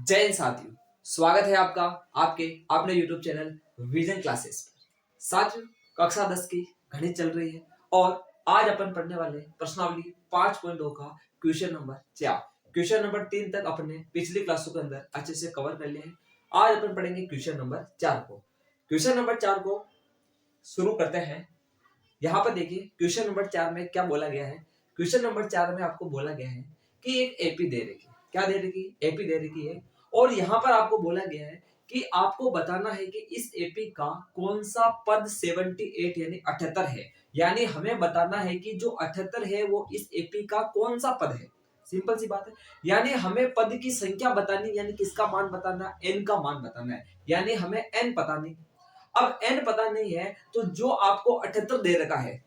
जय हिंद साथियों, स्वागत है आपका आपके अपने YouTube चैनल विजन क्लासेस पर। साथियों, कक्षा 10 की गणित चल रही है और आज अपन पढ़ने वाले प्रश्नावली 5.2 का क्वेश्चन नंबर 4। क्वेश्चन नंबर 3 तक अपने पिछली क्लासों के अंदर अच्छे से कवर कर लिए हैं। आज अपन पढ़ेंगे क्वेश्चन नंबर 4 को। क्वेश्चन नंबर 4 को शुरू करते हैं। यहाँ पर देखिए क्वेश्चन नंबर 4 में क्या बोला गया है। क्वेश्चन नंबर 4 में आपको बोला गया है कि एक एपी दे रखी है। क्या दे रखी? एपी दे रखी है और यहाँ पर आपको बोला गया है कि आपको बताना है कि इस एपी का कौन सा पद 78 यानी 78 है। यानी हमें बताना है कि जो 78 है वो इस एपी का कौन सा पद है। सिंपल सी बात है। यानी हमें पद की संख्या बतानी, यानी किसका मान बताना, एन का मान बताना है। यानी हमें एन पता नहीं। अब एन पता नहीं है तो जो आपको 78 दे रखा है,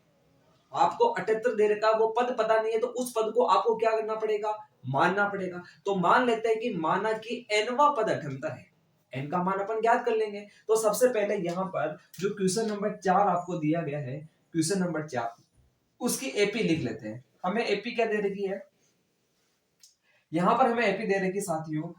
आपको 78 दे रखा, वो पद पता नहीं है तो उस पद को आपको क्या करना पड़ेगा? मानना पड़ेगा। तो मान लेते हैं कि माना कि एनवा पद 78 है। एन का मान अपन ज्ञात कर लेंगे। तो सबसे पहले यहाँ पर जो क्वेश्चन नंबर 4 आपको दिया गया है, क्वेश्चन नंबर 4, उसकी एपी लिख लेते हैं। हमें एपी क्या दे रखी है? यहां पर हमें एपी दे रखी साथियों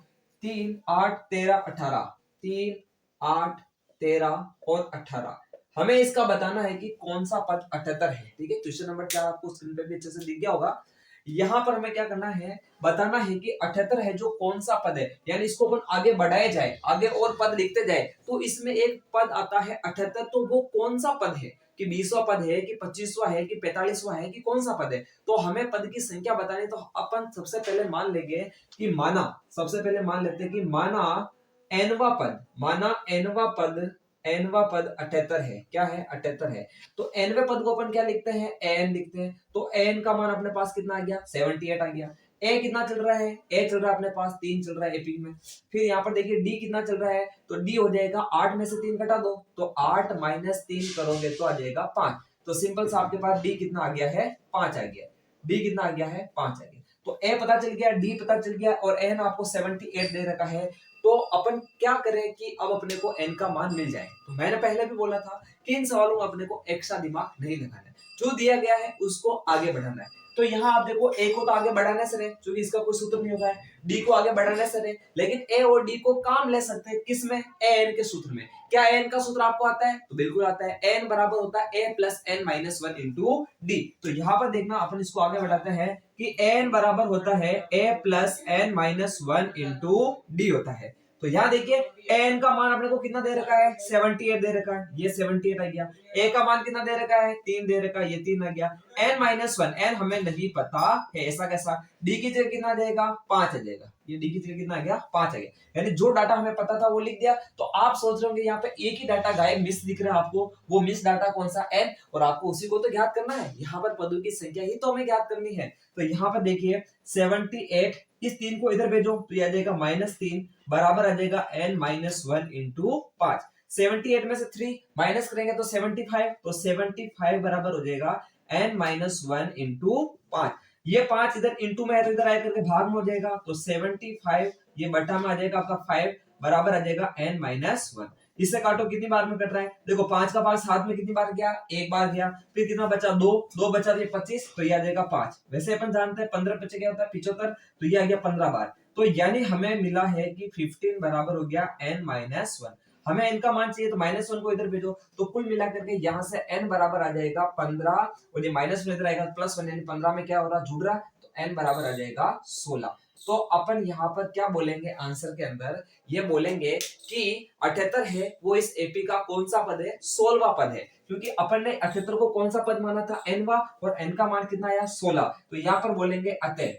3, 8, 13, 18। 3, 8, 13 और 18। हमें इसका बताना है कि कौन सा पद 78 है। ठीक है, क्वेश्चन नंबर 4 आपको स्क्रीन पे भी अच्छे से दिख गया होगा। यहाँ पर हमें क्या करना है, बताना है कि 78 है जो कौन सा पद है। यानी इसको अपन आगे बढ़ाए जाए, आगे और पद लिखते जाए तो इसमें एक पद आता है 78। तो वो कौन सा पद है कि 20वां पद है कि 25वां है कि 45वां है कि कौन सा पद है। तो हमें पद की संख्या बतानी। तो अपन सबसे पहले मान लेंगे कि माना, सबसे पहले मान लेते हैं कि माना एनवा पद, माना एनवा पद 78 है। क्या है? 78 है। तो एनवे पद को अपन क्या लिखते हैं? एन लिखते हैं। तो एन का मान अपने पास कितना आ गया? 78 आ गया। ए कितना चल रहा है? ए चल रहा है अपने पास 3 चल रहा है एपी में। फिर यहाँ पर देखिए डी कितना चल रहा है, तो डी हो जाएगा 8 में से 3 घटा दो, तो 8 माइनस 3 करोगे तो आ जाएगा 5। तो सिंपल सा आपके पास डी कितना आ गया है? 5 आ गया। डी कितना आ गया है? 5 आ गया। तो ए पता चल गया, डी पता चल गया और एन आपको 78 दे रखा है। तो अपन क्या करें कि अब अपने को एन का मान मिल जाए। तो मैंने पहले भी बोला था कि इन सवालों में अपने को एक्स्ट्रा दिमाग नहीं लगाना है, जो दिया गया है उसको आगे बढ़ाना है। तो यहाँ आप देखो ए को तो आगे बढ़ाने से रहे, क्योंकि इसका कोई सूत्र नहीं होता है। डी को आगे बढ़ाने से रहे, लेकिन ए और डी को काम ले सकते हैं किसमें? ए एन के सूत्र में। क्या एन का सूत्र आपको आता है? तो बिल्कुल आता है। एन बराबर होता है A plus n minus 1 into D. तो यहाँ पर देखना अपन इसको आगे बढ़ाते हैं कि एन बराबर होता है A plus n minus 1 into D होता है। तो यहाँ देखिए एन का मान अपने को कितना दे रखा है? 78 दे रखा है, ये 78 आ गया। ए का मान कितना दे रखा है? 3 दे रखा है, ये 3 आ गया। एन माइनस 1, एन हमें नहीं पता है, ऐसा कैसा? डी की जगह कितना जाएगा? 5 आ जाएगा। ये डी की जगह कितना आ गया? 5 आ गया। यानी जो डाटा हमें पता था वो लिख दिया। तो आप सोच रहे होंगे यहाँ पे एक ही डाटा गायब, मिस दिख रहा है आपको। वो मिस डाटा कौन सा? एन। और आपको उसी को तो ज्ञात करना है। यहाँ पर पदों की संख्या ही तो हमें ज्ञात करनी है। तो यहाँ पर देखिए 78, इस 3 को इधर भेजो तो ये आ जाएगा -3 बराबर आ जाएगा n माइनस 1 इंटू 5। 78 में से 3 माइनस करेंगे तो 75, तो 75 बराबर हो जाएगा n माइनस 1 इंटू 5। ये 5 इधर इंटू में है तो इधर आए करके भाग में हो जाएगा, तो 75 ये बटा में आ जाएगा आपका 5 बराबर आ जाएगा n माइनस 1। इससे काटो कितनी बार में कट रहा है? देखो 5 का 5 साथ में कितनी बार गया? एक बार गया। फिर कितना बचा? 2 बचा तो ये 25, तो ये आ जाएगा 5। वैसे अपन जानते हैं 15 बचे क्या होता है? 75, तो ये आ गया 15 बार। तो यानी हमें मिला है कि 15 बराबर हो गया n माइनस 1। हमें n का मान चाहिए तो -1 को इधर भेजो, तो कुल मिला करके यहाँ से n बराबर आ जाएगा 15 और ये -1 इधर आएगा +1, यानी 15 में क्या हो रहा? जुड़ रहा, तो n बराबर आ जाएगा 16। तो अपन यहाँ पर क्या बोलेंगे आंसर के अंदर? ये बोलेंगे कि 78 है वो इस एपी का कौन सा पद है? 16वां पद है, क्योंकि अपन ने 78 को कौन सा पद माना था? एनवा, और एन का मान कितना आया? 16। तो यहाँ पर बोलेंगे अतः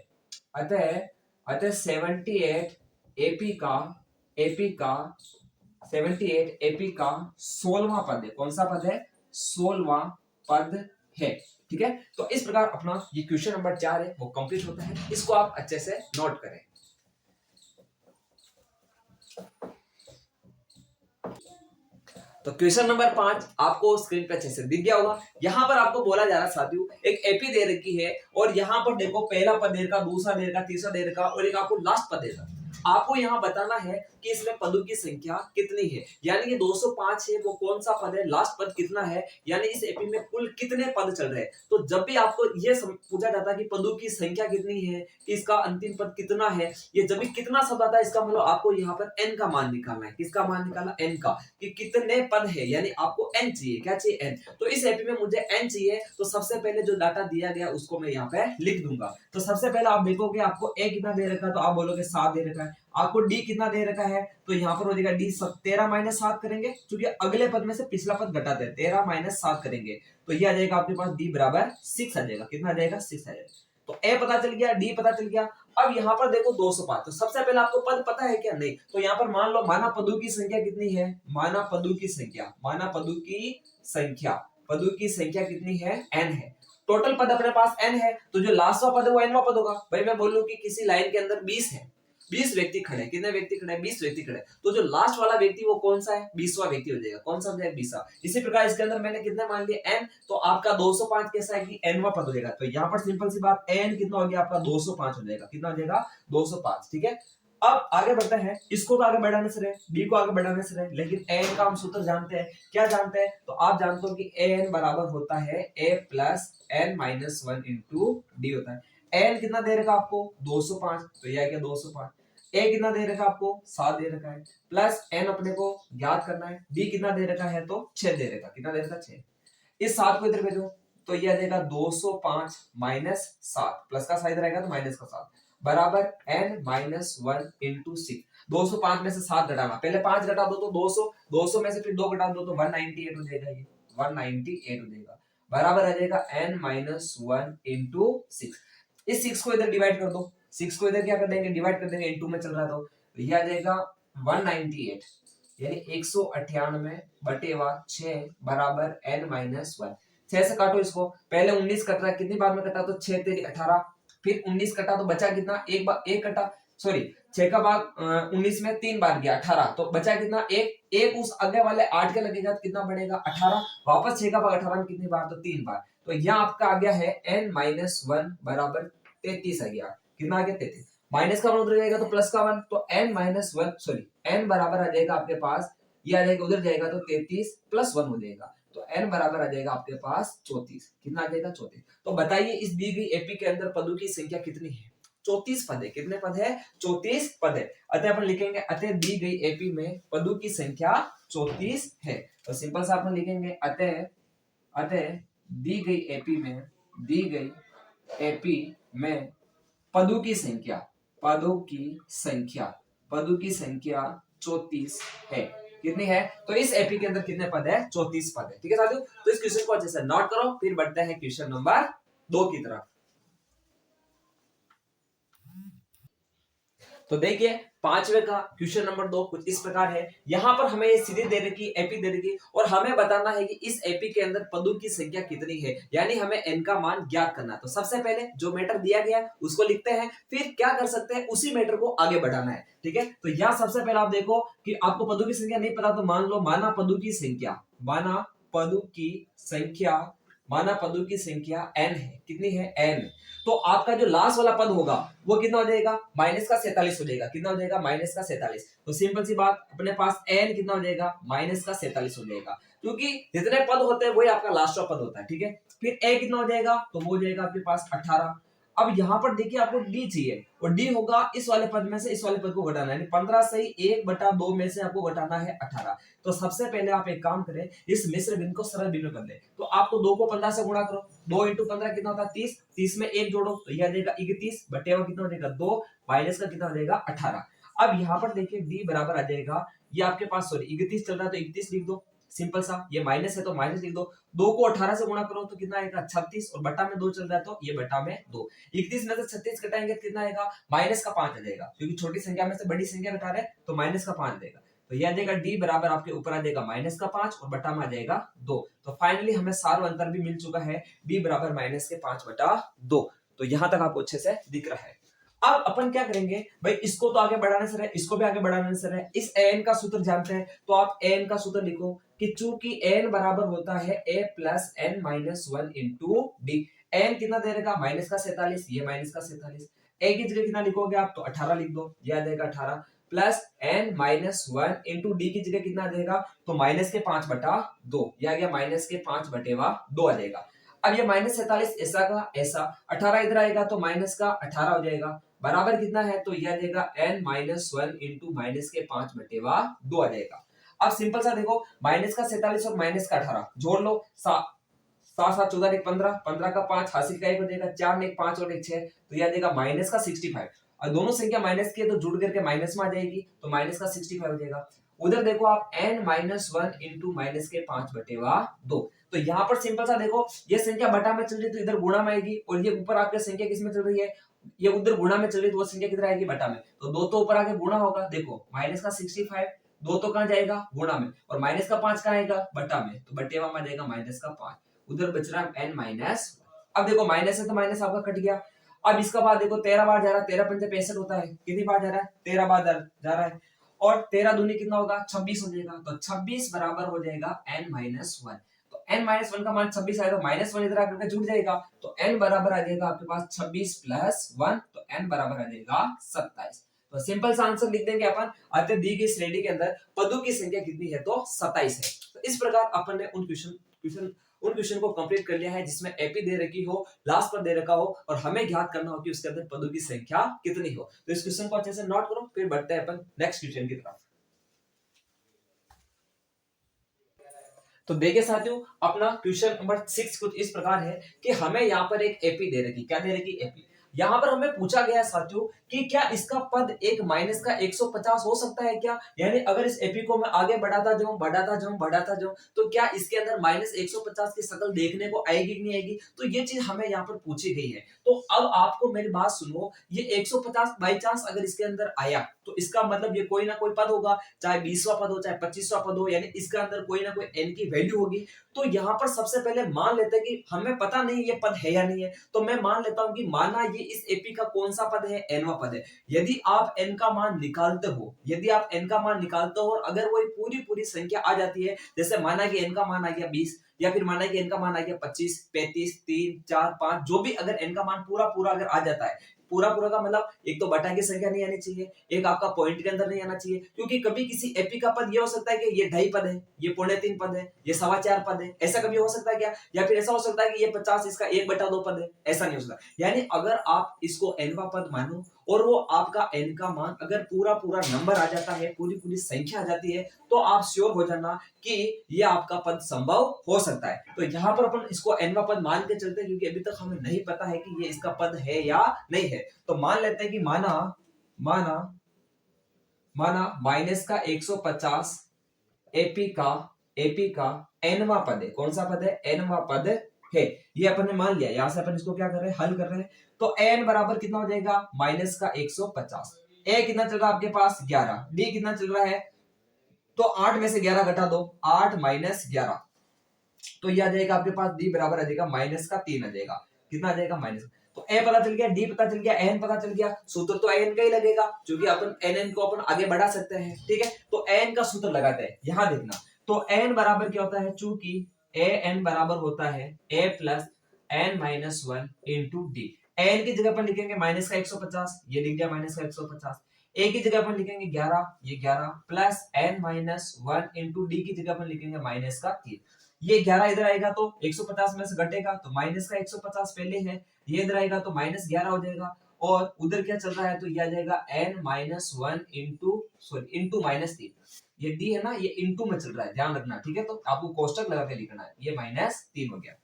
78 एपी का 78 एपी का 16वां पद है। कौन सा पद है? 16वां पद है। ठीक है, तो इस प्रकार अपना ये क्वेश्चन नंबर 4 है वो कंप्लीट होता है। इसको आप अच्छे से नोट करें। तो क्वेश्चन नंबर 5 आपको स्क्रीन पे अच्छे से दिख गया होगा। यहाँ पर आपको बोला जा रहा है साथियों, एक एपी दे रखी है और यहाँ पर देखो पहला पद दे रखा, दूसरा दे रखा, तीसरा दे रखा और एक आपको लास्ट पद दे रखा। आपको यहाँ बताना है कि इसमें पदों की संख्या कितनी है, यानी कि 205 है वो कौन सा पद है, लास्ट पद कितना है, यानी इस एपी में कुल कितने पद चल रहे हैं। तो जब भी आपको ये पूछा जाता है कि पदों की संख्या कितनी है, कि इसका अंतिम पद कितना है, ये जब भी कितना शब्द आता है इसका मतलब आपको यहाँ पर n का मान निकालना है। किसका मान निकालना, n का, कि कितने पद है, यानी आपको n चाहिए। क्या चाहिए, n। तो इस एपी में मुझे n चाहिए, तो सबसे पहले जो डाटा दिया गया उसको मैं यहाँ पे लिख दूंगा। तो सबसे पहले आप देखोगे आपको a कितना दे रखा है, तो आप बोलोगे 7 दे रखा है। आपको डी कितना दे रखा है, तो यहाँ पर हो जाएगा डी 13 माइनस 7 करेंगे, क्योंकि अगले पद में से पिछला पद घटाते हैं, 13 माइनस 7 करेंगे तो ये आ जाएगा आपके पास डी बराबर 6 आ जाएगा। कितना आ जाएगा, 6 आ जाएगा। तो ए पता चल गया, डी पता चल गया। अब यहाँ पर देखो 205, तो सबसे पहले आपको पद पता है क्या, नहीं। तो यहाँ पर मान लो माना पदों की संख्या कितनी है, माना पदों की संख्या, माना पदों की संख्या, पदों की संख्या कितनी है, n है। टोटल पद अपने पास n है, तो जो लास्ट वाला पद है वो n वाला पद होगा। भाई मैं बोलूं कि किसी लाइन के अंदर 20 है, 20 व्यक्ति खड़े, कितने व्यक्ति खड़े, 20 व्यक्ति खड़े, तो जो लास्ट वाला व्यक्ति वो कौन सा है, 20वां व्यक्ति हो जाएगा। कौन सा हो जाएगा, 20वां। इसी प्रकार इसके अंदर मैंने कितने मान लिए, n, तो आपका 205 कैसा है कि n वां पद हो जाएगा। तो यहाँ पर सिंपल सी बात, n कितना हो गया आपका, 205 हो जाएगा। कितना हो जाएगा, 205। ठीक है, अब आगे बढ़ते हैं, इसको तो आगे बढ़ाने से रहे, डी को आगे बढ़ाने से रहे, लेकिन एन का हम सूत्र जानते हैं। क्या जानते हैं, तो आप जानते हो कि एन बराबर होता है A plus n minus 1 into D होता है। एन कितना दे रखा आपको, 205, तो यह क्या 205। ए कितना दे रखा आपको, 7 दे रखा है, प्लस एन अपने को याद करना है, डी कितना दे रखा है, तो 6 दे रखा। कितना दे रखा, 6। इस 7 को इधर भेजो, तो यह आ जाएगा 205 माइनस 7, प्लस का साइड रहेगा तो माइनस का 7 बराबर n माइनस 1 इंटू 6। 205 में से 7 घटाना, पहले 5 घटा दो तो 200, 200 में से फिर 2 घटा दो तो 198 हो जाएगा, ये 198 हो जाएगा, बराबर आ जाएगा n माइनस 1 इंटू 6। इस 6 को इधर डिवाइड कर दो, 6 को इधर क्या कर देंगे, डिवाइड कर देंगे, इंटू में चल रहा था, तो ये आ जाएगा 198, यानी 198 बटे 6 बराबर n माइनस 1। 6 से काटो इसको, पहले 19 कट रहा है, कितनी बार में कटा, तो 6 तेरी 18, फिर 19 कटा तो बचा कितना, एक बार एक कटा, सॉरी 6 का भाग 19 में 3 बार गया 18, तो बचा कितना, एक उस आगे वाले 8 के लगेगा तो कितना बढ़ेगा 18, वापस 6 का भाग 18 में कितनी बार, तो 3 बार। तो यहाँ आपका आ गया है n माइनस 1 बराबर 33 आ गया। कितना आ गया, 33। माइनस का 1 उधर जाएगा तो प्लस का 1, तो n माइनस 1 सॉरी n बराबर आ जाएगा आपके पास, ये आ जाएगा उधर जाएगा तो 33 प्लस 1 हो जाएगा, तो n बराबर आ जाएगा आपके पास 34। कितना आ जाएगा, 34। तो बताइए इस दी गई एपी के अंदर पदों की संख्या कितनी है, 34 पद है। कितने पद है, 34 पद है। अतः अपन लिखेंगे, अतः दी गई एपी में पदों की संख्या 34 है। तो सिंपल सा अपन लिखेंगे, अतः दी गई एपी में, दी गई एपी में पदों की संख्या, पदों की संख्या, पदों की संख्या 34 है। कितनी है, तो इस एपी के अंदर कितने पद है, 34 पद है। ठीक है साथियों, तो इस क्वेश्चन को अच्छे से नोट करो, फिर बढ़ते हैं क्वेश्चन नंबर 2 की तरफ। तो देखिए पांचवे का क्वेश्चन नंबर 2 कुछ इस प्रकार है। यहां पर हमें सीधे दे रखी एपी दे रखी और हमें बताना है कि इस एपी के अंदर पदों की संख्या कितनी है, यानी हमें n का मान ज्ञात करना है। तो सबसे पहले जो मैटर दिया गया है उसको लिखते हैं, फिर क्या कर सकते हैं, उसी मैटर को आगे बढ़ाना है। ठीक है, तो यहां सबसे पहले आप देखो कि आपको पदों की संख्या नहीं पता, तो मान लो माना पदों की संख्या, माना पदों की संख्या, माना पदों की संख्या n है। कितनी है, n। तो आपका जो लास्ट वाला पद होगा वो कितना हो जाएगा, माइनस का 47 हो जाएगा। कितना हो जाएगा, माइनस का 47। तो सिंपल सी बात, अपने पास n कितना हो जाएगा, माइनस का 47 हो जाएगा, क्योंकि जितने पद होते हैं वही आपका लास्ट का पद होता है। ठीक है, फिर a कितना हो जाएगा, तो वो हो जाएगा आपके पास 18। अब यहाँ पर देखिए आपको d चाहिए, और d होगा इस वाले पद में से इस वाले पद को घटाना है, 15 से 1/2 में से आपको घटाना है 18। तो सबसे पहले आप एक काम करें, इस मिश्र भिन्न को सरल भिन्न कर ले। तो आपको 2 को 15 से गुणा करो, 2 इंटू 15 कितना होता है, 30, 30 में 1 जोड़ो तो यह आ जाएगा 31, बटे हुआ कितना हो जाएगा 2, माइनस का कितना हो जाएगा 18। अब यहाँ पर देखिए d बराबर आ जाएगा, ये आपके पास सॉरी 31 चल रहा है तो 31 लिख दो, सिंपल सा, ये माइनस है तो माइनस लिख दो, 2 को 18 से गुणा करो तो कितना आएगा 36, और बटा में 2 चल रहा है तो ये बटा में 2, 31 में से 36 घटाएंगे तो कितना आएगा, माइनस का 5 आ जाएगा, क्योंकि छोटी संख्या में से बड़ी संख्या घटा रहे तो माइनस का 5 देगा। तो यह आ जाएगा d बराबर आपके ऊपर आ जाएगा माइनस का 5 और बटा में आ जाएगा 2। तो फाइनली हमें सार अंतर भी मिल चुका है, d बराबर माइनस के 5/2। तो यहां तक आपको अच्छे से दिख रहा है। अब अपन क्या करेंगे भाई, इसको तो आगे बढ़ाने से रहे, इसको भी आगे बढ़ाने से रहे, इस an का सूत्र जानते हैं तो आप an का सूत्र लिखो कि चूंकि n बराबर होता है a plus n minus 1 into D. n कितना दे रहेगा, माइनस का 47, ये माइनस का 47, ए की जगह कितना लिखोगे आप, तो 18 लिख दो, यह आ जाएगा 18 plus n minus 1 into d की जगह कितना आ जाएगा, तो माइनस के 5/2, यह आ गया माइनस के 5/2 आ जाएगा। अब ये माइनस 47 ऐसा का ऐसा, 18 इधर आएगा तो माइनस का 18 हो जाएगा, बराबर कितना है, तो यह आ जाएगा n माइनस 1 इंटू माइनस के 5/2 आ जाएगा। अब सिंपल सा देखो, माइनस का 47 और माइनस का 18 जोड़ लो, 7 7 14 1 15, 15 का 5 हासिल का 1 हो जाएगा, 4 में 1 5 और 1 6, तो यह आ जाएगा माइनस का 65। और दोनों संख्या माइनस की है तो जुड़ करके माइनस में आ जाएगी, तो माइनस का 65 हो जाएगा। उधर देखो आप n माइनस 1 इंटू माइनस के 5/2, तो यहाँ पर सिंपल सा देखो, ये संख्या बटा में चल रही है तो इधर गुणा में आएगी, और ये ऊपर आपकी संख्या किस में चल रही है, ये उधर गुणा में चल रही है तो वो संख्या किधर आएगी, बटा में, तो दो तो ऊपर आके गुणा होगा। देखो माइनस का 65 दो तो कहां जाएगा, गुणा में, और माइनस का 5 कहां आएगा, बटा में, तो बटेवा में जाएगा माइनस का 5, उधर बच रहा है n माइनस। अब देखो माइनस है तो माइनस आपका कट गया। अब इसका बाद देखो 13 बार जा रहा है, 13 पंजे 65 होता है, कितनी बार जा रहा है, 13 बार जा रहा है, और 13 दूनी कितना होगा, 26 हो जाएगा, तो 26 बराबर हो जाएगा n माइनस 1। तो n माइनस 1 का मान 26 आएगा, माइनस 1 इधर आकर जुड़ जाएगा, तो n बराबर आ जाएगा आपके पास 26 प्लस 1, तो n बराबर आ जाएगा 27। तो सिंपल सा आंसर लिख देंगे अपन, अतः दी गई श्रेणी के अंदर पदों की संख्या कितनी है, तो 27 है। तो इस प्रकार अपन ने उन क्वेश्चन को कंप्लीट कर लिया है जिसमें एपी दे रखी हो, लास्ट पर दे रखा हो, और हमें ज्ञात करना हो कि उसके अंदर पदों की संख्या कितनी हो। तो इस क्वेश्चन को अच्छे से नोट करो, फिर बढ़ते हैं अपन नेक्स्ट क्वेश्चन की तरफ। तो देखिए साथियों, अपना क्वेश्चन नंबर 6 कुछ इस प्रकार है कि हमें यहाँ पर एक एपी दे रखी, क्या दे रखी, एपी। यहाँ पर हमें पूछा गया साथियों कि क्या इसका पद एक माइनस का 150 हो सकता है क्या, यानी अगर इस एपी को मैं आगे बढ़ाता जाऊं तो क्या इसके अंदर माइनस 150 की शक्ल देखने को आएगी कि नहीं आएगी, तो ये चीज हमें यहाँ पर पूछी गई है। तो अब आपको मेरी बात सुनो, ये 150 बाई चांस अगर इसके अंदर आया तो इसका मतलब ये कोई ना कोई पद होगा, चाहे 20वां पद हो चाहे 25वां पद हो, यानी इसके अंदर कोई ना कोई n की वैल्यू होगी। तो यहाँ पर सबसे पहले मान लेते हैं कि हमें पता नहीं ये पद है या नहीं है, तो मैं मान लेता हूं कि माना ये इस एपी का कौन सा पद है, nवां पद है। यदि आप n का मान निकालते हो और अगर वो पूरी संख्या आ जाती है, जैसे माना कि n का मान आ गया 20, या फिर माना कि n का मान आ गया 25, 35, 3, 4, 5, जो भी अगर n का मान पूरा अगर आ जाता है, पूरा का मतलब एक तो बटा की संख्या नहीं आनी चाहिए, एक आपका पॉइंट के अंदर नहीं आना चाहिए, क्योंकि कभी किसी एपी का पद ये हो सकता है कि ये 2.5 पद है, ये 3.25 पद है, ये 4.25 पद है, ऐसा कभी हो सकता है क्या, या फिर ऐसा हो सकता है कि ये 50 इसका 1/2 पद है, ऐसा नहीं हो सकता। यानी अगर आप इसको nवां पद मानो और वो आपका n का मान अगर पूरा नंबर आ जाता है, पूरी संख्या आ जाती है, तो आप श्योर हो जाना कि ये आपका पद संभव हो सकता है। तो यहाँ पर अपन इसको nवां पद मान के चलते हैं, क्योंकि अभी तक हमें नहीं पता है कि ये इसका पद है या नहीं है। तो मान लेते हैं कि माना माइनस का 150 एपी का nवां पद है। कौन सा पद है, nवां पद है, ये अपन ने मान लिया। यहां से अपन इसको क्या कर रहे हैं, हल कर रहे हैं। तो n बराबर कितना हो जाएगा, माइनस का 150, ए कितना चल रहा है आपके पास 11, डी कितना चल रहा है, तो 8 में से 11 घटा दो, 8 माइनस 11, तो यह आ जाएगा आपके पास डी बराबर आ जाएगा माइनस का 3 आ जाएगा। कितना आ जाएगा, माइनस। तो ए पता चल गया, डी पता चल गया, एन पता चल गया, सूत्र तो एन का ही लगेगा, क्योंकि अपन एन को अपन आगे बढ़ा सकते हैं, ठीक है। तो एन का सूत्र लगाते हैं, यहां देखना। तो एन बराबर क्या होता है, चूंकि ए एन बराबर होता है A plus n minus 1 into D. N की जगह पर लिखेंगे माइनस का 150, ये लिख दिया माइनस का 150। ए की जगह पर लिखेंगे 11, ये 11 plus n minus 1 into d की जगह पर लिखेंगे माइनस का 3। ये 11 इधर आएगा तो 150 में से घटेगा, तो माइनस का 150 पहले है, ये इधर आएगा तो माइनस 11 हो जाएगा, और उधर क्या चल रहा है, तो ये आ जाएगा n माइनस 1 इंटू माइनस 3। ये डी है ना, ये इंटू में चल रहा है, ध्यान रखना, ठीक है। तो आपको कोष्टक लगा के लिखना है, ये माइनस 3 हो गया।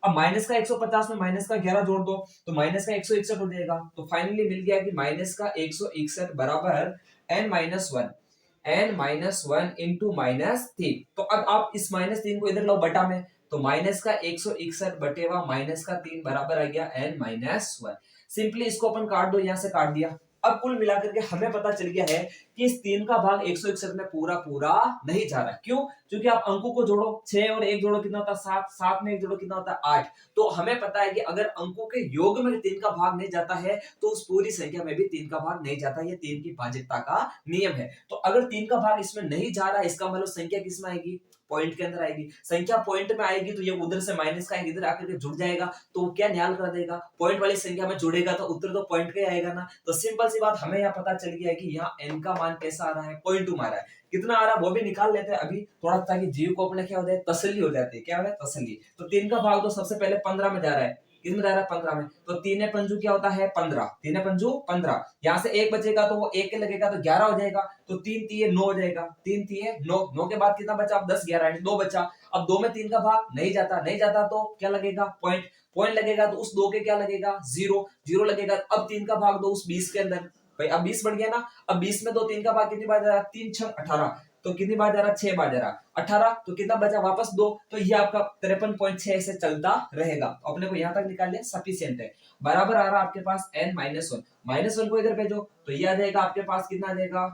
अब माइनस का 150 में माइनस का 11 जोड़ दो, तो माइनस का 161 हो जाएगा। तो फाइनली मिल गया कि माइनस का 161 बराबर n माइनस 1 इंटू माइनस 3। तो अब आप इस माइनस 3 को इधर लो बटा में, तो माइनस का 161 बटेवा माइनस का 3 बराबर आ गया n माइनस 1। सिंपली इसको अपन काट दो, यहां से काट दिया। अब कुल मिलाकर के हमें पता चल गया है कि इस 3 का भाग 161 में पूरा पूरा नहीं जा रहा। क्यों? क्योंकि आप अंकों को जोड़ो, 6 और 1 जोड़ो कितना होता है 7, 7 में 1 जोड़ो कितना होता है 8। तो हमें पता है कि अगर अंकों के योग में 3 का भाग नहीं जाता है तो उस पूरी संख्या में भी 3 का भाग नहीं जाता। ये 3 की भाज्यता का नियम है। तो अगर 3 का भाग इसमें नहीं जा रहा है, इसका मतलब संख्या किसमें आएगी? पॉइंट के अंदर आएगी। संख्या पॉइंट में आएगी तो ये उधर से माइनस का इधर आकर के जुड़ जाएगा, तो वो क्या न्याल कर देगा? पॉइंट वाली संख्या में जुड़ेगा तो उत्तर तो पॉइंट का ही आएगा ना। तो सिंपल सी बात, हमें यहाँ पता चल गया है कि यहाँ n का मान कैसा आ रहा है? 0.2 आ रहा है। कितना आ रहा है वो भी निकाल लेते हैं अभी थोड़ा, ताकि जीव को अपने क्या हो जाए, तसल्ली हो जाती है। क्या हो जाए? तसल्ली। तो 3 का भाग तो सबसे पहले 15 में जा रहा है। किसमें जा रहा है? 15 में। तो 3 पंजू क्या होता है? 15। 3 पंजू 15। यहाँ से 1 बचेगा तो वो 1 के लगेगा तो 11 हो जाएगा। तो 3 3 9 हो जाएगा। 3 3 9, 9 के बाद कितना बचा? अब 10 11 2 बचा। अब 2 में 3 का भाग नहीं जाता, नहीं जाता तो क्या लगेगा? पॉइंट। पॉइंट लगेगा तो उस 2 के क्या लगेगा? 0। 0 लगेगा। अब 3 का भाग दो उस 20 के अंदर। भाई अब 20 बढ़ गया ना। अब 20 में 2 3 का भाग कितनी बार जा रहा है? 3 6 18। तो कितनी बार जा रहा? 6 बार जा रहा। 18 तो कितना बचा? वापस 2। तो ये आपका 53.6 से चलता रहेगा। तो अपने को यहां तक निकाल लिया, सफिशिएंट है। बराबर आ रहा आपके पास n -1। -1 को इधर भेजो तो ये आ जाएगा आपके पास, कितना आ जाएगा?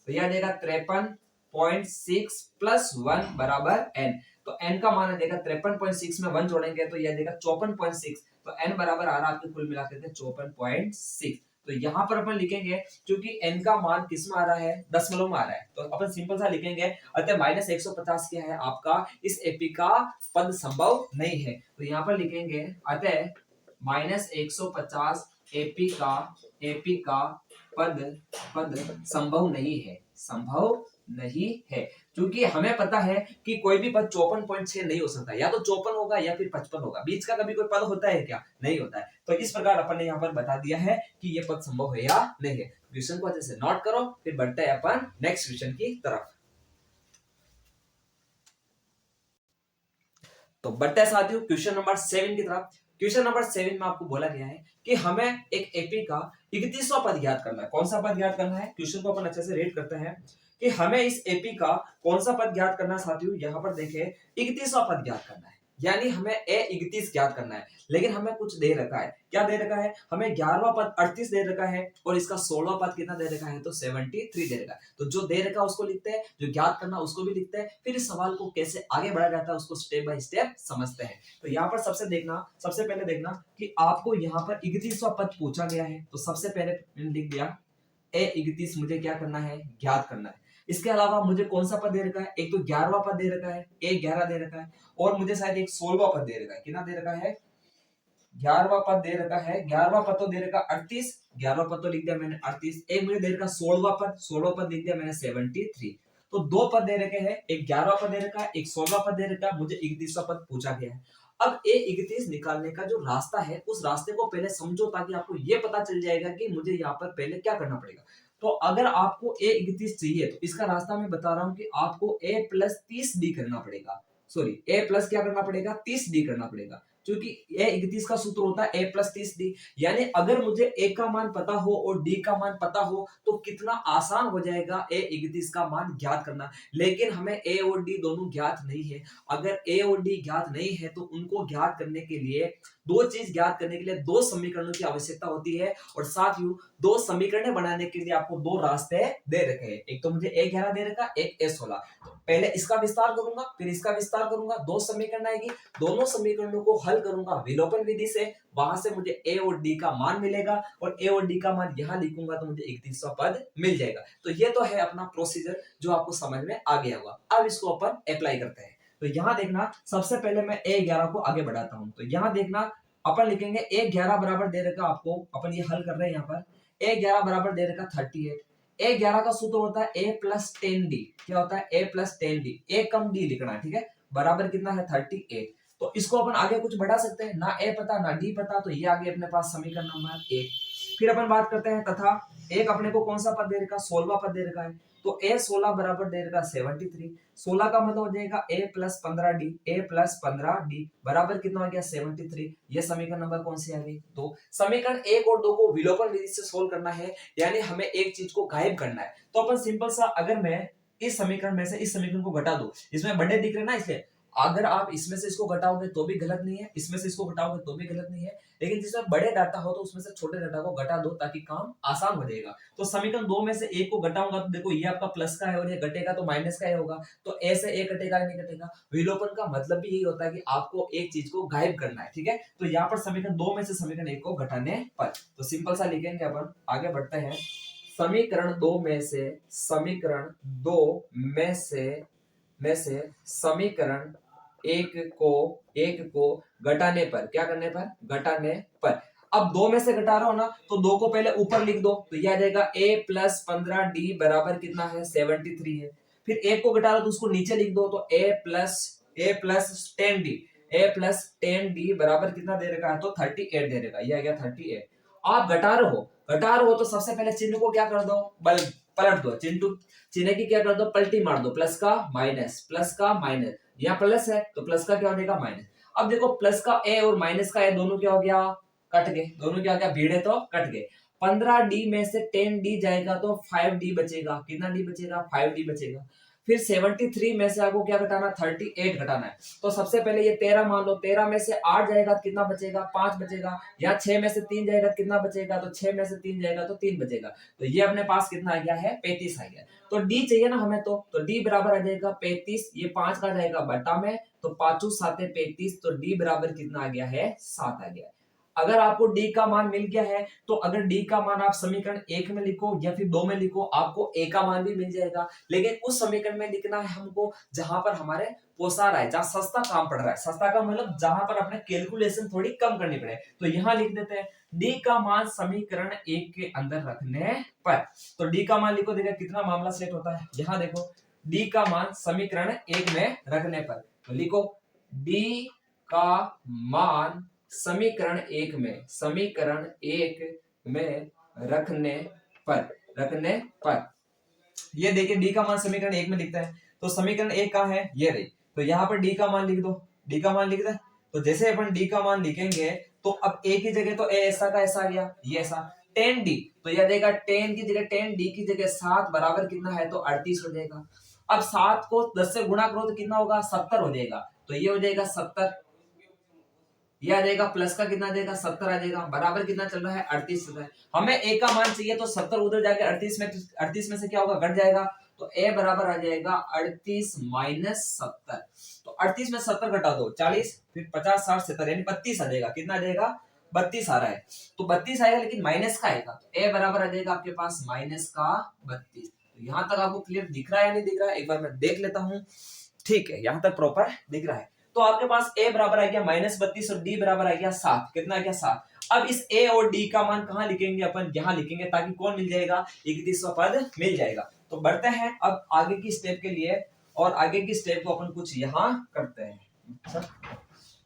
तो ये आ जाएगा 53.6 प्लस 1 बराबर n। तो n का मान आ जाएगा 53.6 में 1 जोड़ेंगे तो ये आ जाएगा 54.6। तो n बराबर आ रहा है आपके कुल मिलाकर के 54.6। तो यहाँ पर अपन लिखेंगे, क्योंकि n का मान किस में आ रहा है? दशमलव में आ रहा है, तो अपन सिंपल सा लिखेंगे, अतः -150 क्या है आपका? इस एपी का पद संभव नहीं है। तो यहाँ पर लिखेंगे अतः -150 एपी का पद संभव नहीं है। संभव नहीं है क्योंकि हमें पता है कि कोई भी पद 54.6 नहीं हो सकता। या तो 54 होगा या फिर 55 होगा। बीच का कभी कोई पद होता है क्या? नहीं होता है। तो इस प्रकार अपन ने यहाँ पर बता दिया है कि ये पद संभव है या नहीं है। क्वेश्चन को अच्छे से नोट करो, फिर बढ़ते हैं अपन नेक्स्ट क्वेश्चन की तरफ। तो बढ़ते हैं साथियों क्वेश्चन नंबर 7 की तरफ। क्वेश्चन नंबर 7 में आपको बोला गया है कि हमें एक एपी का 31वां पद ज्ञात करना है। कौन सा पद ज्ञात करना है? क्वेश्चन को अपन अच्छे से रीड करते हैं कि हमें इस एपी का कौन सा पद ज्ञात करना है साथियों। यहाँ पर देखें 31वां पद ज्ञात करना है, यानी हमें A31 ज्ञात करना है। लेकिन हमें कुछ दे रखा है। क्या दे रखा है? हमें 11वां पद 38 दे रखा है और इसका 16वां पद कितना दे रखा है? तो 73 दे रखा है। तो जो दे रखा है उसको लिखते हैं, जो ज्ञात करना उसको भी लिखते हैं, फिर इस सवाल को कैसे आगे बढ़ाया जाता है उसको स्टेप बाय स्टेप समझते हैं। तो यहाँ पर सबसे पहले देखना कि आपको यहाँ पर 31वां पद पूछा गया है। तो सबसे पहले मैंने लिख दिया A31 मुझे क्या करना है? ज्ञात करना है। इसके अलावा मुझे कौन सा पद दे रखा है? एक तो 11वां पद दे रखा है, A11 दे रखा है, और मुझे शायद एक 16वां पद दे रखा है। कितना दे रखा है? 11वां पद दे रखा है। 11वां पद तो दे रखा 38, 11वां पद तो लिख दिया मैंने 38। एक मुझे दे रखा 16वां पद, 16वां पद लिख दिया मैंने 73। तो दो पद दे रखे हैं, एक 11वां पद दे रखा है, एक 16वां पद दे रखा है, मुझे 31वां पद पूछा गया है। अब A31 निकालने का जो रास्ता है उस रास्ते को पहले समझो, ताकि आपको ये पता चल जाएगा कि मुझे यहाँ पर पहले क्या करना पड़ेगा। तो अगर आपको A31 चाहिए तो इसका रास्ता मैं बता रहा हूं कि आपको A+30D करना पड़ेगा। सॉरी, A प्लस क्या करना पड़ेगा? 30D करना पड़ेगा, क्योंकि A31 का सूत्र होता है A+30D। यानी अगर मुझे A का मान पता हो और D का मान पता हो तो कितना आसान हो जाएगा A31 का मान ज्ञात करना। लेकिन हमें A और D दोनों ज्ञात नहीं है। अगर A और D ज्ञात नहीं है तो उनको ज्ञात करने के लिए, दो चीज ज्ञात करने के लिए दो समीकरणों की आवश्यकता होती है। और साथ ही दो समीकरण बनाने के लिए आपको दो रास्ते दे रखे हैं। एक तो मुझे A11 दे रखा, एक A16। तो पहले इसका विस्तार करूंगा, फिर इसका विस्तार करूंगा, दो समीकरण आएगी। दोनों समीकरणों को हल करूंगा विलोपन विधि से, वहां से मुझे A और D का मान मिलेगा और A और D का मान यहां लिखूंगा तो मुझे 31वां पद मिल जाएगा। तो ये तो है अपना प्रोसीजर जो आपको समझ में आ गया होगा। अब इसको अपन अप्लाई करते हैं। तो यहां देखना, सबसे पहले मैं A11 को आगे बढ़ाता हूं। तो यहां देखना, अपन लिखेंगे A11 बराबर दे रखा आपको, अपन ये हल कर रहे हैं। यहाँ पर A11 बराबर दे रखा 38। A11 का सूत्र होता है A+10D। क्या होता है? A+10D। A कम D लिखना है, ठीक है। बराबर कितना है? 38। तो इसको अपन आगे कुछ बढ़ा सकते हैं, ना A पता ना D पता, तो ये आगे अपने पास समीकरण नंबर 1। फिर अपन बात करते हैं तथा एक अपने को कौन सा पद दे रखा? 16वां पद दे रखा है। तो A16 बराबर दे रखा 73। 16 का मतलब हो जाएगा A+15D। A+15D बराबर कितना हो गया? 73। ये समीकरण नंबर कौन सी आ गई? 2। समीकरण 1 और 2 को विलोपन विधि से सोल्व करना है, यानी हमें एक चीज को गायब करना है। तो अपन सिंपल सा, अगर मैं इस समीकरण में से इस समीकरण को घटा दूं, इसमें बड़े दिख रहे ना, इसलिए अगर आप इसमें से इसको घटाओगे तो भी गलत नहीं है, इसमें से इसको घटाओगे तो भी गलत नहीं है, लेकिन जिसमें बड़े डाटा हो तो उसमें से छोटे डाटा को घटा दो ताकि काम आसान हो जाएगा। तो समीकरण 2 में से एक को घटाऊंगा तो देखो ये आपका प्लस का है और ये घटेगा तो माइनस का ही होगा, तो ए से ए घटेगा नहीं घटेगा। विलोपन का मतलब भी यही होता है कि आपको एक चीज को गायब करना है, ठीक है। तो यहाँ पर समीकरण 2 में से समीकरण 1 को घटाने पर, तो सिंपल सा लिखेंगे अपन, आगे बढ़ते हैं। समीकरण 2 में से समीकरण 2 में से समीकरण एक को घटाने पर, क्या करने पर, घटाने पर। अब 2 में से घटा रहा हो ना तो 2 को पहले ऊपर लिख दो, तो यह आ जाएगा a प्लस 15d बराबर कितना है, 73 है। फिर एक को घटा रहा हो तो उसको नीचे लिख दो, तो a प्लस 10d बराबर कितना दे रखा है, तो 38 दे रखा, यह आ गया 38। आप घटा रहे हो तो सबसे पहले चिन्ह को क्या कर दो, पलट दो, चिन्ह की क्या कर दो, पलटी मार दो, प्लस का माइनस, यहाँ प्लस है तो प्लस का क्या हो जाएगा, माइनस। अब देखो प्लस का ए और माइनस का ए दोनों क्या हो गया, कट गए, दोनों क्या हो गया, भीड़े तो कट गए। 15d में से 10d जाएगा तो 5d बचेगा, कितना डी बचेगा, 5d बचेगा। फिर 73 में से आपको क्या घटाना, 38 घटाना है। तो सबसे पहले ये 13 मान लो, 13 में से 8 जाएगा तो कितना बचेगा, 5 बचेगा। यहाँ 6 में से 3 जाएगा तो कितना बचेगा, तो 6 में से 3 जाएगा तो 3 बचेगा। तो ये अपने पास कितना आ गया है, 35 आ गया। तो डी चाहिए ना हमें, तो डी बराबर आ जाएगा 35, ये 5 का जाएगा बटा में, तो 5 7 35, तो डी बराबर कितना आ गया है, 7 आ गया। अगर आपको डी का मान मिल गया है तो अगर डी का मान आप समीकरण 1 में लिखो या फिर 2 में लिखो, आपको ए का मान भी मिल जाएगा। लेकिन उस समीकरण में लिखना है हमको जहां पर हमारे पोसा रहा है, जहां सस्ता काम पड़ रहा है, सस्ता का मतलब जहां पर अपने कैलकुलेशन थोड़ी कम करनी पड़े, तो यहां लिख देते हैं डी का मान समीकरण 1 के अंदर रखने पर। तो डी का मान लिखो, देखो कितना मामला सेट होता है। यहां देखो डी का मान समीकरण 1 में रखने पर, तो लिखो डी का मान समीकरण 1 में रखने पर ये देखिए डी का मान समीकरण 1 में लिखता है, तो समीकरण 1 कहां है, ये रही। तो यहाँ पर डी का मान लिख दो, डी का मान लिख दे। तो जैसे अपन डी का मान लिखेंगे तो अब ए की जगह तो ए ऐसा का ऐसा आ गया, ये ऐसा 10d, तो यह देगा 10 की जगह 10d की जगह 7 बराबर कितना है, तो 38 हो जाएगा। अब 7 को 10 से गुणा करो तो कितना होगा, 70 हो जाएगा। तो ये हो जाएगा 70, ये आ जाएगा प्लस का कितना आ जाएगा, 70 आ जाएगा, बराबर कितना चल रहा है, 38 चल रहा है। हमें ए का मान चाहिए तो 70 उधर जाके 38 में से क्या होगा, घट जाएगा, तो ए बराबर आ जाएगा 38 माइनस 70। तो 38 में 70 घटा दो 40, फिर 50 60 70 यानी 32 आ जाएगा, कितना आ जाएगा, 32 आ रहा है। तो 32 आएगा लेकिन माइनस का आएगा, तो ए बराबर आ जाएगा आपके पास माइनस का 32। तो यहां तक आपको क्लियर दिख रहा है या नहीं दिख रहा है, एक बार मैं देख लेता हूं। ठीक है, यहां तक प्रॉपर दिख रहा है। तो आपके पास a बराबर आ गया -32 और d बराबर आ गया 7, कितना आ गया 7। अब इस a और d का मान कहां लिखेंगे अपन, यहां लिखेंगे, ताकि कौन मिल जाएगा, 31वां पद मिल जाएगा। तो बढ़ते हैं अब आगे की स्टेप के लिए, और आगे की स्टेप को अपन कुछ यहां करते हैं।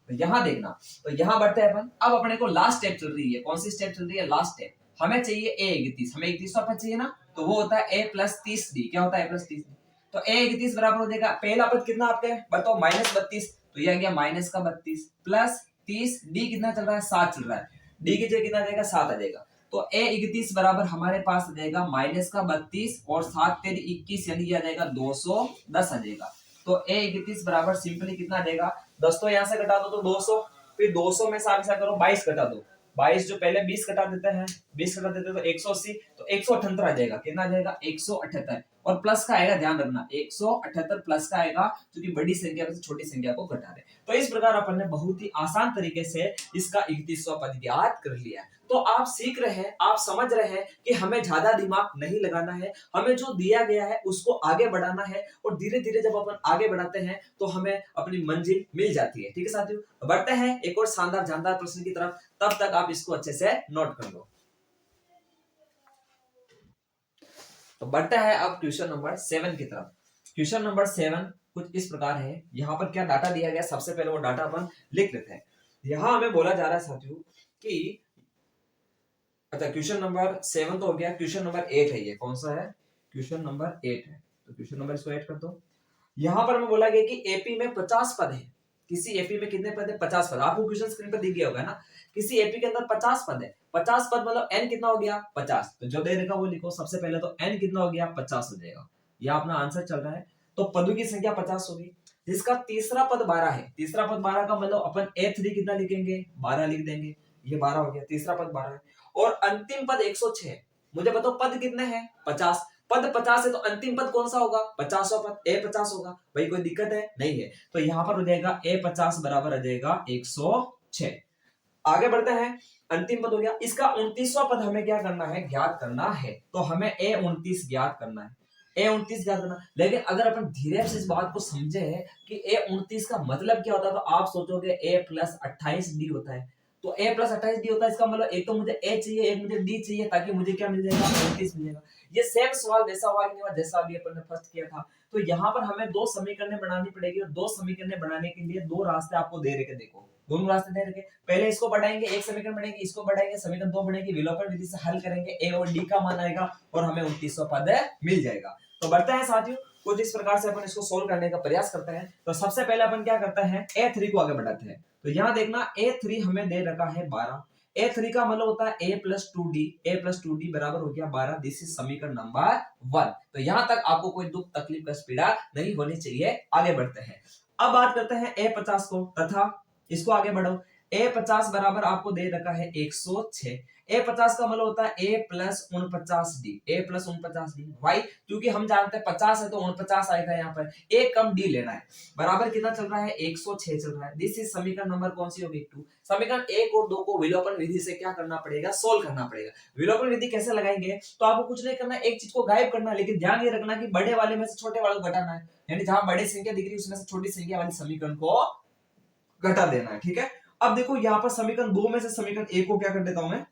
तो यहां देखना, तो यहां बढ़ते हैं अपन। अब अपने को लास्ट स्टेप चल रही है, कौन सी स्टेप चल रही है, लास्ट स्टेप। हमें चाहिए a 31, हमें 31वां पद चाहिए ना, तो वो होता है a प्लस 30d। क्या होता है, a प्लस 30d। तो a 31 बराबर हो जाएगा, पहला पद कितना आपके बताओ, -32, तो ये आ गया माइनस का 32 प्लस 30, डी कितना चल रहा है, 7 चल रहा है, डी की जगह कितना आ जाएगा, 7 आ जाएगा। तो a 31 बराबर हमारे पास आ जाएगा माइनस का 32 और 7 तेरी 21, यानी ये आ जाएगा 210 आ जाएगा। तो a 31 बराबर सिंपली कितना आ जाएगा, 10 तो यहाँ से घटा दो तो 200, फिर 200 में से आप ऐसा करो 22 घटा दो, 22 जो पहले 20 घटा देते हैं, 20 घटा देते हैं तो 180, तो 178 आ जाएगा, कितना आ जाएगा, 178। और प्लस का आएगा, ध्यान रखना 178 प्लस का आएगा, क्योंकि बड़ी संख्या से छोटी संख्या को घटा रहे। तो इस प्रकार अपन ने बहुत ही आसान तरीके से इसका 31वां पद याद कर लिया। तो आप सीख रहे हैं, आप समझ रहे हैं कि हमें ज्यादा दिमाग नहीं लगाना है, हमें जो दिया गया है उसको आगे बढ़ाना है, और धीरे धीरे जब अपन आगे बढ़ाते हैं तो हमें अपनी मंजिल मिल जाती है। ठीक है साथियों, बढ़ते हैं एक और शानदार जानदार प्रश्न की तरफ, तब तक आप इसको अच्छे से नोट कर लो। तो बढ़ता है अब क्वेश्चन नंबर 7 की तरफ। क्वेश्चन नंबर 7 कुछ इस प्रकार है। यहाँ पर क्या डाटा दिया गया, सबसे पहले वो डाटा अपन लिख लेते हैं। यहाँ हमें बोला जा रहा है साथियों कि, अच्छा क्वेश्चन नंबर 7 तो हो गया, क्वेश्चन नंबर 8 है, ये कौन सा है, क्वेश्चन नंबर 8 है। तो क्वेश्चन नंबर इसको ऐड कर दो। यहाँ पर हमें बोला गया कि एपी में 50 पद है, किसी एपी में कितने पद है, 50 पद। आपको क्वेश्चन स्क्रीन पर दिख गया होगा ना, किसी एपी के अंदर 50 पद है। 50 पद मतलब n कितना हो गया, 50। तो जो दे देगा वो लिखो, सबसे पहले तो n कितना हो गया, 50 हो जाएगा, यह अपना आंसर चल रहा है। तो पदों की संख्या 50 होगी। जिसका तीसरा पद 12 है, तीसरा पद 12 का मतलब अपन a3 कितना लिखेंगे, 12 लिख देंगे, ये 12 हो गया, तीसरा पद 12 है। और अंतिम पद 106 है। मुझे बताओ पद कितने हैं, 50। पद 50 है तो अंतिम पद कौन सा होगा, 50वां पद, a50 होगा। भाई कोई दिक्कत है, नहीं है। तो यहाँ पर हो जाएगा a50 बराबर आ जाएगा 106। आगे बढ़ते हैं, अंतिम पद हो गया। इसका 29वां पद हमें क्या करना है, ज्ञात करना है। तो हमें a29 ज्ञात करना है, a29 ज्ञात करना। लेकिन अगर अपन धीरे से इस बात को समझे कि a29 का मतलब क्या होता है, तो आप सोचोगे a प्लस 28d होता है। तो a प्लस 28d होता है, इसका मतलब एक तो मुझे a चाहिए, एक मुझे d चाहिए, ताकि मुझे क्या मिल जाएगा, 29 मिलेगा। ये सेम सवाल वैसा हुआ कि नहीं हुआ जैसा अभी अपन ने फर्स्ट किया था। तो यहाँ पर हमें दो समीकरण बनानी पड़ेगी, और दो समीकरण बनाने के लिए दो रास्ते आपको दे रखे, देखो दोनों रास्ते दे रखे। पहले इसको बढ़ाएंगे, एक समीकरण बढ़ेगी, इसको बढ़ाएंगे, समीकरण दो बढ़ेगी, विलोपन विधि से हल करेंगे, a और d का मान आएगा और हमें 29वां पद मिल जाएगा। तो बढ़ते हैं साथियों, कुछ इस प्रकार से अपन इसको सोल्व करने का प्रयास करते हैं। तो सबसे पहले अपन क्या करते हैं, a3 को आगे बढ़ाते हैं। तो यहाँ देखना a3 हमें दे रखा है 12, a3 का मतलब होता है a प्लस 2d बराबर हो गया 12। दिस इज समीकरण नंबर 1। तो यहाँ तक आपको कोई दुख तकलीफ का पीड़ा नहीं होनी चाहिए। आगे बढ़ते हैं, अब बात करते हैं a50 को, तथा इसको आगे बढ़ो। a50 बराबर आपको दे रखा है 106। a50 का मतलब होता है a plus 49d, a plus 49d। Why, क्योंकि हम जानते हैं 50 है तो 49 आएगा, यहाँ पर एक कम d लेना है। बराबर कितना चल रहा है, 106 चल रहा है। दिस इज समीकरण नंबर कौन सी होगी, 2। समीकरण 1 और 2 को विलोपन विधि से क्या करना पड़ेगा, सोल्व करना पड़ेगा। विलोपन विधि कैसे लगाएंगे, तो आपको कुछ नहीं करना, एक चीज को गायब करना है, लेकिन ध्यान ये रखना कि बड़े वाले में से छोटे वाले को घटाना है। यानी जहां बड़ी संख्या दिख रही है उसमें से छोटी संख्या वाली समीकरण को घटा देना है, ठीक है। अब देखो यहाँ पर समीकरण 2 में से समीकरण 1 को क्या कर देता हूं मैं,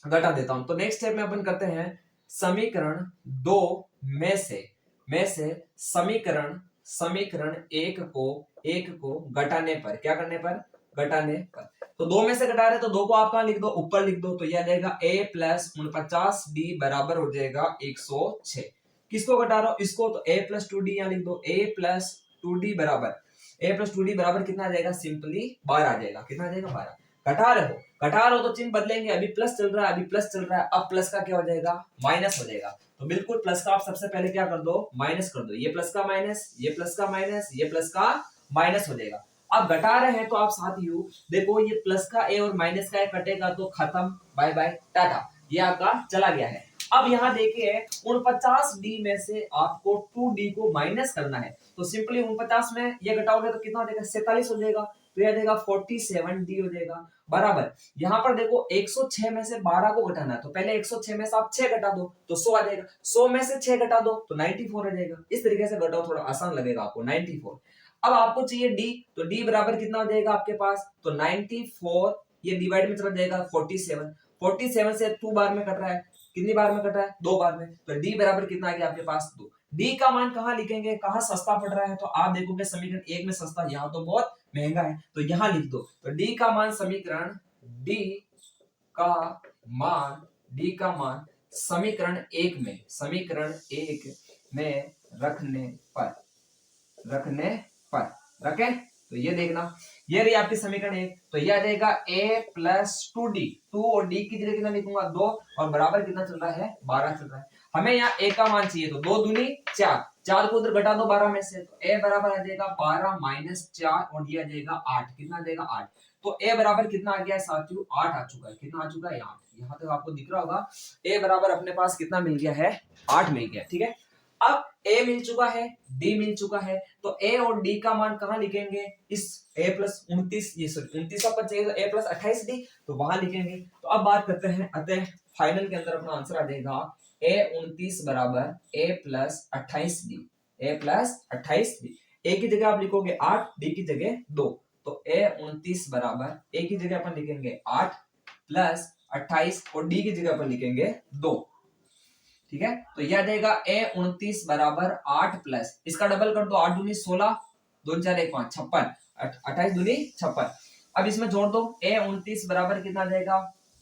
घटा देता हूं। तो नेक्स्ट स्टेप में अपन करते हैं, समीकरण 2 में से समीकरण 1 को घटाने पर, क्या करने पर, घटाने पर। तो 2 में से घटा रहे तो 2 को आप कहां लिख दो, ऊपर लिख दो। तो यह जाएगा a प्लस 49d बराबर हो जाएगा 106। किसको घटा रहा हूं, इसको। तो a प्लस 2d यहां लिख दो, a प्लस 2d बराबर कितना आ जाएगा, सिंपली 12 आ जाएगा। कितना आ जाएगा, 12। घटा रहे हो तो चिन्ह बदलेंगे, अभी प्लस चल रहा है, अब प्लस का क्या हो जाएगा, माइनस हो जाएगा। तो बिल्कुल प्लस का आप सबसे पहले क्या कर दो, माइनस कर दो। ये प्लस का माइनस, ये प्लस का माइनस, ये प्लस का माइनस हो जाएगा। अब घटा रहे हैं तो आप साथियों देखो, ये प्लस का ए और माइनस का ए कटेगा तो खत्म, बाय बाय टाटा, ये आपका चला गया है। अब यहाँ देखिए 49d में से आपको 2d को माइनस करना है। तो सिंपली 49 में ये घटाओगे तो कितना हो जाएगा, 47 हो जाएगा। तो यह देगा 47d हो जाएगा बराबर। यहाँ पर देखो 106 में से 12 को घटाना है, तो पहले 106 में से आप 6 घटा दो तो 100 आ जाएगा। 100 में से 6 घटा दो तो 94 आ जाएगा। इस तरीके से घटाओ, थोड़ा आसान लगेगा आपको, 94। अब आपको चाहिए d, तो d बराबर कितना हो जाएगा आपके पास, तो 94 ये डिवाइड में चला जाएगा 47 से 2 बार में कट रहा है, कितनी बार में कट रहा है, 2 बार में। तो d बराबर कितना आ गया आपके पास, 2। d का मान कहां लिखेंगे, कहां सस्ता पड़ रहा है, तो आप देखोगे समीकरण 1 में सस्ता, यहाँ तो बहुत महंगा है, तो यहाँ लिख दो। तो d का मान समीकरण 1 में रखें। तो ये देखना, ये रही आपकी समीकरण 1। तो ये आ जाएगा a प्लस 2d, 2 और d की जगह कितना लिखूंगा, 2, और बराबर कितना चल रहा है, 12 चल रहा है। हमें यहाँ a का मान चाहिए, तो 2 दूनी 4, 4 को उधर घटा दो 12 में से, तो a बराबर आ जाएगा 12 माइनस 4, और ये आ जाएगा 8। कितना आ जाएगा, 8। तो a बराबर कितना आ गया है साथियों, 8 आ चुका है। कितना आ चुका है, 8। यहाँ तक आपको दिख रहा होगा a बराबर अपने पास कितना मिल गया है, 8 मिल गया, ठीक है। अब a मिल चुका है, d मिल चुका है, तो a और d का मान कहां लिखेंगे, इस a प्लस 29, ये सॉरी 29 पर चाहिए, तो a प्लस 28d, तो वहां लिखेंगे। तो अब बात करते हैं, अतः फाइनल के अंदर अपना आंसर आ जाएगा a29 बराबर a plus 28d, a plus 28d। a की जगह आप लिखोगे 8, d की जगह 2, तो a29 बराबर a की जगह अपन लिखेंगे 8 प्लस 28, और d की जगह अपन लिखेंगे 2, ठीक है। तो यह आ जाएगा a29 बराबर 8 प्लस, इसका डबल कर दो, 8 दूनी 16, 2 4 1 5 56, 28 दूनी 56। अब इसमें जोड़ दो, a29 बराबर कितना आ जाएगा,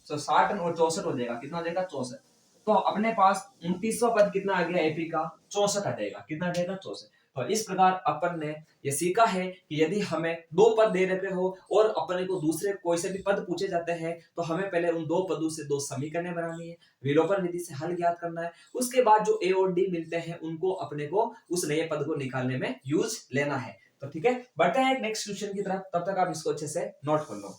तो 60 और 64 हो जाएगा। कितना आ जाएगा, 64। तो अपने पास 29वां पद कितना आ गया, एपी का 64 आ जाएगा। कितना आ जाएगा, 64। तो इस प्रकार अपन ने ये सीखा है कि यदि हमें दो पद दे रखे हो और अपने को दूसरे कोई से भी पद पूछे जाते हैं, तो हमें पहले उन दो पदों से दो समीकरण बनानी है, विलोपन विधि से हल ज्ञात करना है। उसके बाद जो ए और डी मिलते हैं उनको अपने को उस नए पद को निकालने में यूज लेना है। तो ठीक है, बढ़ते हैं नेक्स्ट क्वेश्चन की तरफ, तब तक आप इसको अच्छे से नोट कर लो।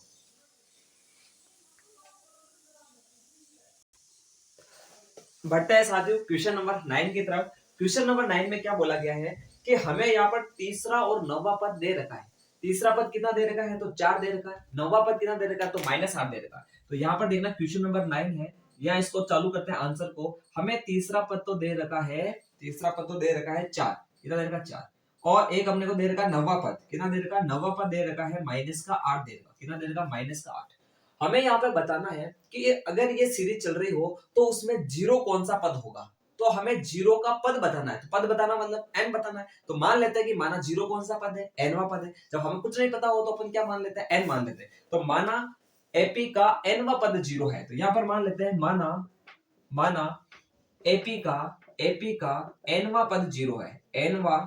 बढ़ते हैं साथियों क्वेश्चन नंबर 9 की तरफ। क्वेश्चन नंबर 9 में क्या बोला गया है कि हमें यहाँ पर तीसरा और नौवां पद दे रखा है। तीसरा पद कितना दे रखा है तो 4 दे रखा है, नौवां पद कितना दे रखा है तो -8 दे रखा है। तो यहाँ पर देखना क्वेश्चन नंबर 9 है, या इसको चालू करते हैं आंसर को। हमें तीसरा पद तो दे रखा है, तीसरा पद तो दे रखा है 4, कितना दे रखा है 4, और एक हमने को दे रखा है नौवां पद, कितना दे रखा है नौवां पद दे रखा है -8 दे रखा, कितना दे रखा -8। हमें यहाँ पे बताना है कि अगर ये सीरीज चल रही हो तो उसमें जीरो कौन सा पद होगा। तो हमें जीरो का पद बताना है, तो पद बताना मतलब n बताना है। तो मान लेते हैं कि माना जीरो कौन सा पद है, nवां पद है। जब हमें कुछ नहीं पता हो तो अपन क्या मान लेते हैं, n मान लेते हैं। तो माना एपी का nवां पद जीरो है, तो यहाँ पर मान लेते हैं माना माना एपी का nवां पद जीरो है, nवां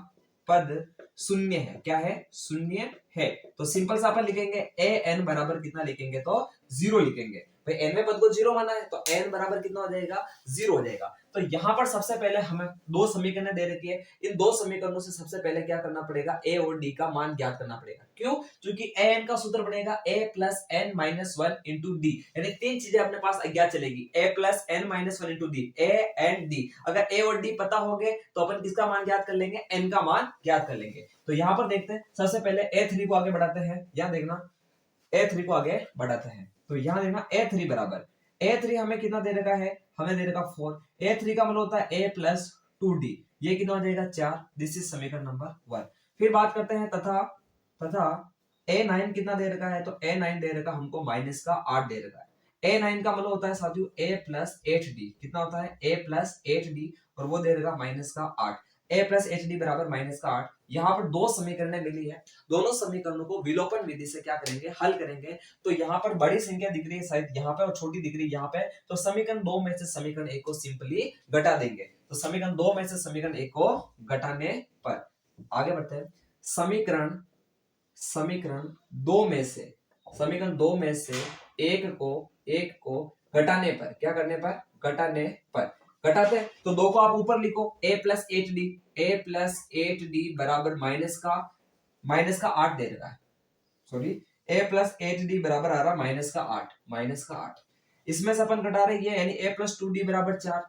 पद शून्य है, क्या है, शून्य है। तो सिंपल सा अपन लिखेंगे ए एन बराबर कितना लिखेंगे तो जीरो लिखेंगे। भाई एन में पद को जीरो माना है तो एन बराबर कितना हो जाएगा, जीरो हो जाएगा। तो यहाँ पर सबसे पहले हमें दो समीकरण दे रखी है, इन दो समीकरणों से सबसे पहले क्या करना पड़ेगा, ए और डी का मान ज्ञात करना पड़ेगा। क्यों, क्योंकि ए एन का सूत्र बनेगा A plus n minus one into D, यानी तीन चीजें अपने पास अज्ञात चलेगी, A plus n minus one into D, A and D. अगर ए और डी पता हो गए तो अपन किसका मान ज्ञात कर लेंगे, एन का मान ज्ञात कर लेंगे। तो यहाँ पर देखते हैं, सबसे पहले A3 को आगे बढ़ाते हैं, यहाँ देखना A3 को आगे बढ़ाते हैं। तो यहाँ देखना A3 बराबर, A3 हमें कितना दे रखा है, हमें दे रखा 4, A3 का मतलब होता है A प्लस 2D, ये कितना हो जाएगा 4, दिस इज समीकरण नंबर 1। फिर बात करते हैं तथा A9 कितना दे रखा है, तो A9 दे रखा हमको माइनस का 8 दे रखा है। A9 का मतलब होता है साथियों A प्लस 8D, कितना होता है A प्लस 8D, और वो दे रखा माइनस का 8, a प्लस एच डी बराबर माइनस का 8। यहाँ पर दो समीकरण मिली है, दोनों समीकरणों को विलोपन विधि से क्या करेंगे, हल करेंगे। तो यहाँ पर बड़ी संख्या दिख रही है शायद यहाँ पे और छोटी दिख रही है यहाँ पे, तो समीकरण 2 में से समीकरण 1 को सिंपली घटा देंगे। तो समीकरण 2 में से समीकरण 1 को घटाने पर आगे बढ़ते हैं। समीकरण 2 में से एक को घटाने पर, क्या करने पर, घटाने पर घटाते हैं। तो दो को आप ऊपर लिखो, a प्लस एट डी बराबर माइनस का 8 दे रहा है, sorry a plus eight d बराबर आ रहा माइनस का 8। इसमें से अपन घटा रहे हैं, यानी a प्लस 2d बराबर 4,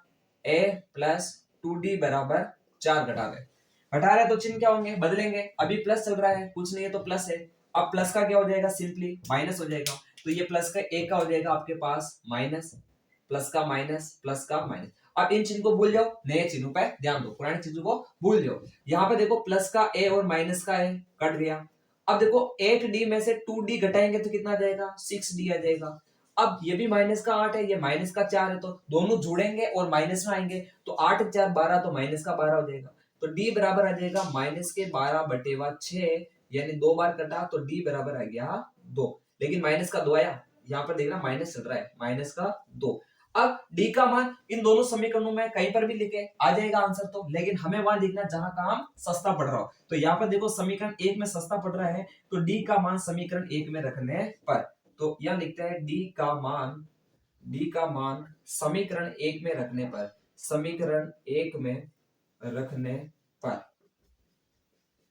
a प्लस 2d बराबर 4 घटा रहे तो चिन्ह क्या होंगे, बदलेंगे। अभी प्लस चल रहा है, कुछ नहीं है तो प्लस है। अब प्लस का क्या हो जाएगा, सिंपली माइनस हो जाएगा। तो ये प्लस का एक का हो जाएगा आपके पास माइनस, प्लस का माइनस। अब इन चिन्ह को भूल जाओ, नए चिन्हों पर ध्यान दो, पुराने चिन्हों को भूल जाओ। यहाँ पे देखो प्लस का ए और माइनस का ए कट गया। अब देखो 8d में से 2d घटाएंगे तो कितना आ जाएगा, 6d आ जाएगा। अब ये भी माइनस का 8 है, ये माइनस का 4 है, तो दोनों जुड़ेंगे और माइनस में आएंगे, तो 8 4 12, तो माइनस का 12 हो जाएगा। तो d बराबर आ जाएगा माइनस के 12/6, यानी 2 बार कटा तो d बराबर आ गया 2, लेकिन माइनस का 2 आया। यहाँ पर देखना माइनस चल रहा है, माइनस का 2। अब d का मान इन दोनों समीकरणों में कहीं पर भी लिखे आ जाएगा आंसर तो, लेकिन हमें वहां लिखना जहां काम सस्ता पड़ रहा हो। तो यहाँ पर देखो समीकरण 1 में सस्ता पड़ रहा है, तो d का मान समीकरण 1 में रखने पर, तो यह लिखते हैं d का मान समीकरण 1 में रखने पर, समीकरण 1 में रखने पर।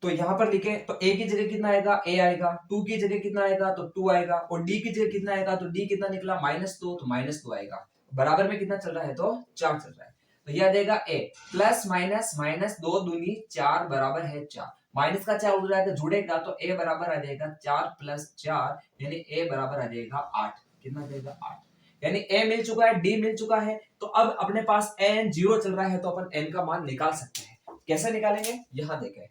तो यहां पर लिखे तो a की जगह कितना आएगा, a आएगा, 2 की जगह कितना आएगा तो 2 आएगा, और d की जगह कितना आएगा तो d कितना निकला -2, तो -2 आएगा। बराबर में कितना चल रहा है तो 4 चल रहा है। तो यह देगा a प्लस माइनस 2 दूनी 4 बराबर है 4, माइनस का 4 उड़ जाएगा, जुड़ेगा तो a बराबर आ जाएगा 4 प्लस 4, यानी a बराबर आ जाएगा 8, कितना देगा 8, यानी a मिल चुका है, d मिल चुका है। तो अब अपने पास n 0 चल रहा है, तो अपन n का मान निकाल सकते हैं। कैसे निकालेंगे, यहां देखें।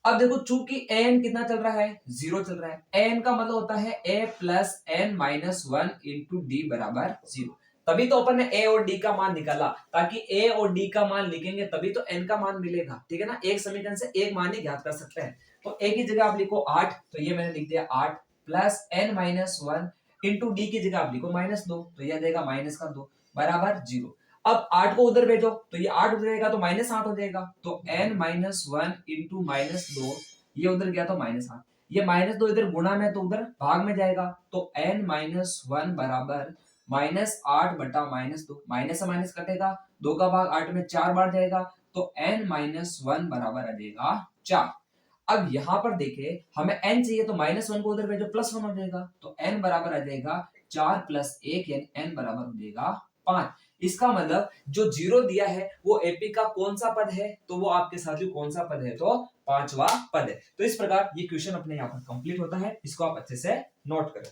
अब देखो चूंकि an कितना चल रहा है, 0 चल रहा है, an का मतलब होता है a plus n minus 1 into D बराबर 0। तभी तो अपन ने a और d का मान निकाला, ताकि a और d का मान लिखेंगे तभी तो n का मान मिलेगा, ठीक है ना। एक समीकरण से एक मान ही ज्ञात कर सकते हैं। तो a की जगह आप लिखो 8, तो ये मैंने लिख दिया 8 plus n minus 1 into d की जगह आप लिखो -2, तो यह देगा माइनस का 2 बराबर 0। अब 8 को उधर भेजो तो ये 8 उधर जाएगा तो -8 हो जाएगा, तो n माइनस 1 इंटू -2, ये उधर गया तो -8, ये -2 इधर गुणा में तो उधर भाग में जाएगा, तो n माइनस 1 बराबर -8 बटा -2, माइनस से माइनस कटेगा, 2 का भाग 8 में 4 बार जाएगा, तो n माइनस 1 बराबर आ जाएगा 4। अब यहाँ पर देखे हमें n चाहिए तो -1 को उधर भेजो +1 हो जाएगा, तो n बराबर आ जाएगा 4 + 1 यानी n बराबर हो जाएगा 5। इसका मतलब जो 0 दिया है वो एपी का कौन सा पद है, तो वो आपके साथियों कौन सा पद है, तो 5वां पद है। तो इस प्रकार ये क्वेश्चन अपने यहाँ पर कंप्लीट होता है, इसको आप अच्छे से नोट करें।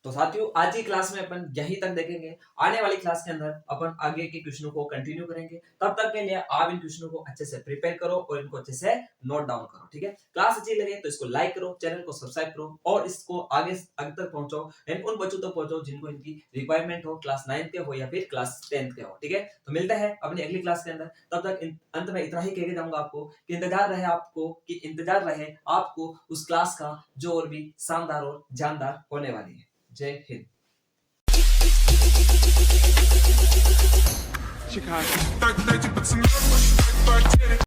तो साथियों आज की क्लास में अपन यहीं तक देखेंगे, आने वाली क्लास के अंदर अपन आगे के क्वेश्चनों को कंटिन्यू करेंगे। तब तक के लिए आप इन क्वेश्चनों को अच्छे से प्रिपेयर करो और इनको अच्छे से नोट डाउन करो, ठीक है। क्लास अच्छी लगे तो इसको लाइक करो, चैनल को सब्सक्राइब करो और इसको आगे तक पहुंचाओ एंड उन बच्चों तक पहुंचाओ जिनको इनकी रिक्वायरमेंट हो, क्लास 9 के हो या फिर क्लास 10 के हो, ठीक है। तो मिलते हैं अपनी अगली क्लास के अंदर, तब तक अंत में इतना ही कहकर जाऊंगा आपको कि इंतजार रहे आपको उस क्लास का जो और भी शानदार और जानदार होने वाली है। जय हिंद। Chicago.